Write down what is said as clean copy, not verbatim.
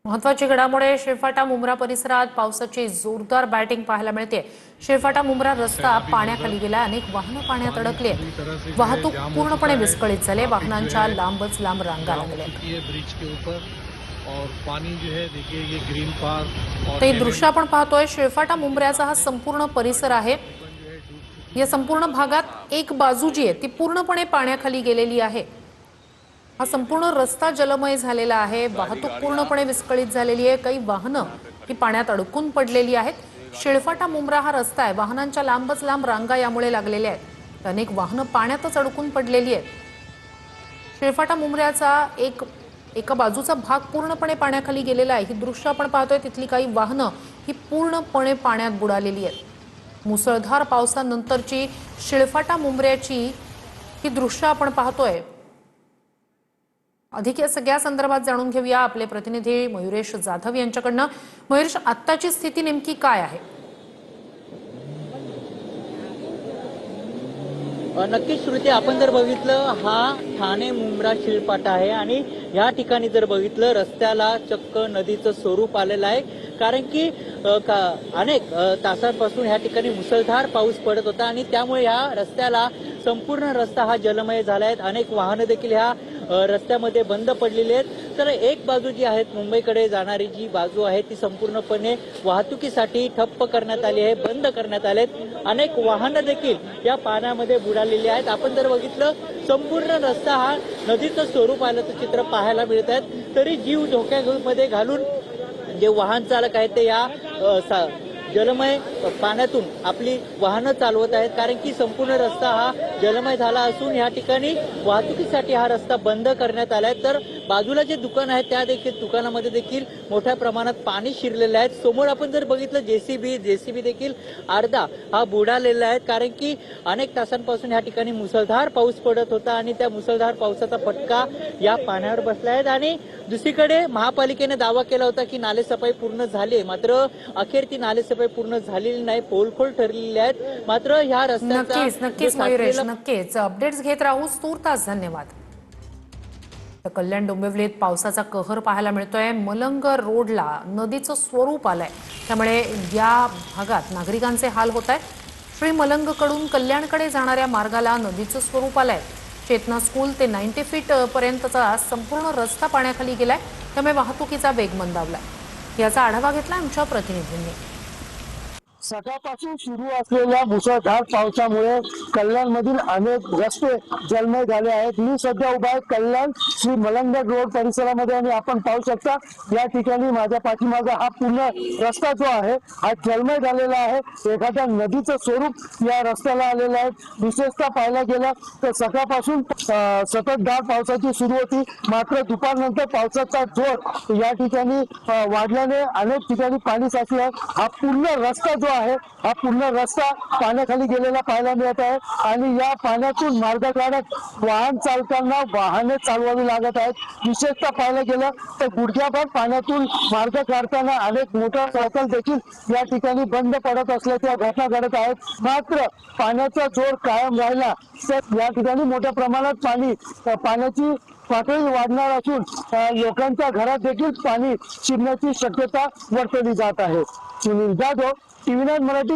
महत्वाची घडामोड आहे। शेळफाटा मुंब्रा परिसरात पावसाची जोरदार बॅटिंग पाहायला मिळते। शेळफाटा मुंब्रा रस्ता पाण्याखाली गेला, अनेक वाहनं पाण्यात अडकले, वाहतूक पूर्णपणे विस्कळीत झाली, वाहनांच्या लांबच लांब रांगा लागल्या। ब्रिज के ऊपर और पानी जो है देखिए ये ग्रीन पार्क और ते दृश्य आपण पाहतोय। शेळफाटा मुंब्र्याचा हा संपूर्ण परिसर आहे। या संपूर्ण भागात एक बाजू जी आहे ती पूर्णपणे पाण्याखाली गेलेली आहे। हा संपूर्ण रस्ता जलमय झालेला आहे, वाहतूक पूर्णपणे विस्कळीत झालेली आहे, काही वाहनं ही पाण्यात अडकून पडलेली आहेत। शेळफाटा मुंब्रा हा रस्ता आहे, वाहनांच्या लांबच लांब रांगा यामुळे लागलेल्या आहेत, अनेक वाहनं पाण्यातच अडकून पडलेली आहेत। शेळफाटा मुंब्र्याचा एका बाजूचा भाग पूर्णपणे पाण्याखाली गेलेला आहे। ही दृश्य आपण पाहतोय, तिथली काही वाहनं ही पूर्णपणे पाण्यात बुडालेली आहेत। मुसळधार पावसानंतरची शेळफाटा मुंब्र्याची ही दृश्य आपण पाहतोय। अधिक या सगळ्या संदर्भात जाणून घेऊया आपले प्रतिनिधी मयुरेश जाधव यांच्याकडनं। मयुरेश, आत्ताची स्थिती नेमकी काय आहे? नक्कीच श्रुती, आपण जर बघितलं हा ठाणे मुंब्रा शेळफाटा आहे आणि या ठिकाणी जर बघितलं रस्त्याला चक्क नदीचं स्वरूप आलेलं आहे, कारण की अनेक तासांपासून या ठिकाणी मुसळधार पाऊस पडत होता आणि त्यामुळे या रस्त्याला संपूर्ण रस्ता हा जलमय झाला आहे। अनेक वाहनं देखील ह्या रस्त्यामध्ये बंद पडलेली आहेत। तर एक बाजू जी आहे मुंबईकडे जाणारी जी बाजू आहे ती संपूर्णपणे वाहतुकीसाठी ठप्प करण्यात आली आहे, बंद करण्यात आले आहेत। अनेक वाहनं देखील या पाण्यामध्ये बुडालेली आहेत। आपण जर बघितलं संपूर्ण रस्ता हा नदीचं स्वरूप आल्याचं चित्र पाहायला मिळत आहे। तरी जीव धोक्यामध्ये घालून जे वाहन चालक आहेत ते या जलमय पाण्यातून आपली वाहनं चालवत आहेत, कारण की संपूर्ण रस्ता हा जलमय झाला असून या ठिकाणी वाहतुकीसाठी हा रस्ता बंद करण्यात आलाय। तर बाजूला जे दुकान आहेत त्या देखील दुकानामध्ये देखील मोठ्या प्रमाणात पाणी शिरलेलं आहे। समोर आपण जर बघितलं जेसीबी देखील अर्धा हा बुडालेला आहे, कारण की अनेक तासांपासून या ठिकाणी मुसळधार पाऊस पडत होता आणि त्या मुसळधार पावसाचा फटका या पाण्यावर बसला आहे। आणि दुसरीकडे महापालिकेने दावा केला होता की नालेसफाई पूर्ण झाली आहे, मात्र अखेर ती नालेसफाई पूर्ण झालेली नाही, पोलखोल ठरलेली आहेत। मात्र ह्या रस्त्याचा नक्कीच मयुरेश, नक्कीच अपडेट्स घेत राहू। तूर्तास धन्यवाद। कल्याण डोंबिवलीत पावसाचा कहर पाहायला मिळतोय। मलंग रोडला नदीचं स्वरूप आलंय, त्यामुळे या भागात नागरिकांचे हाल होत आहेत। श्री मलंगकडून कल्याणकडे जाणाऱ्या मार्गाला नदीचं स्वरूप आलंय। चेतना स्कूल ते 90 फीट पर्यंतचा संपूर्ण रस्ता पाण्याखाली गेलाय, त्यामुळे वाहतुकीचा वेग मंदावलाय। याचा आढावा घेतला आमच्या प्रतिनिधींनी। सकाळपासून सुरू असलेल्या मुसळधार पावसामुळे कल्याणमधील अनेक रस्ते जलमय झाले आहेत। मी सध्या उभा आहे कल्याण श्री मलंग रोड परिसरामध्ये आणि आपण पाहू शकता या ठिकाणी माझ्या पाठीमागे हा पूर्ण रस्ता जो आहे हा जलमय झालेला आहे। एखाद्या नदीचं स्वरूप या रस्त्याला आलेलं आहे। विशेषतः पाहायला गेलं तर सकाळपासून सततधार पावसाची सुरू होती, मात्र दुपारनंतर पावसाचा जोर या ठिकाणी वाढल्याने अनेक ठिकाणी पाणी साचलं। हा पूर्ण रस्ता जो आहे हा पूर्ण रस्ता पाण्याखाली गेलेला पाहायला मिळत आहे आणि या पाण्यातून मार्ग काढत वाहन चालकांना वाहने चालवावी लागत आहेत। विशेषतः पाहायला गेलं तर गुडघ्याभर पाण्यातून मार्ग काढताना अनेक मोटरसायकल देखील या ठिकाणी बंद पडत असल्याच्या घटना घडत आहेत। मात्र पाण्याचा जोर कायम राहिला तर या ठिकाणी मोठ्या प्रमाणात पाण्याची पातळी वाढणार असून लोकांच्या घरात देखील पाणी शिरण्याची शक्यता वर्तवली जात आहे। सुनील जाधव, TV9 मराठी।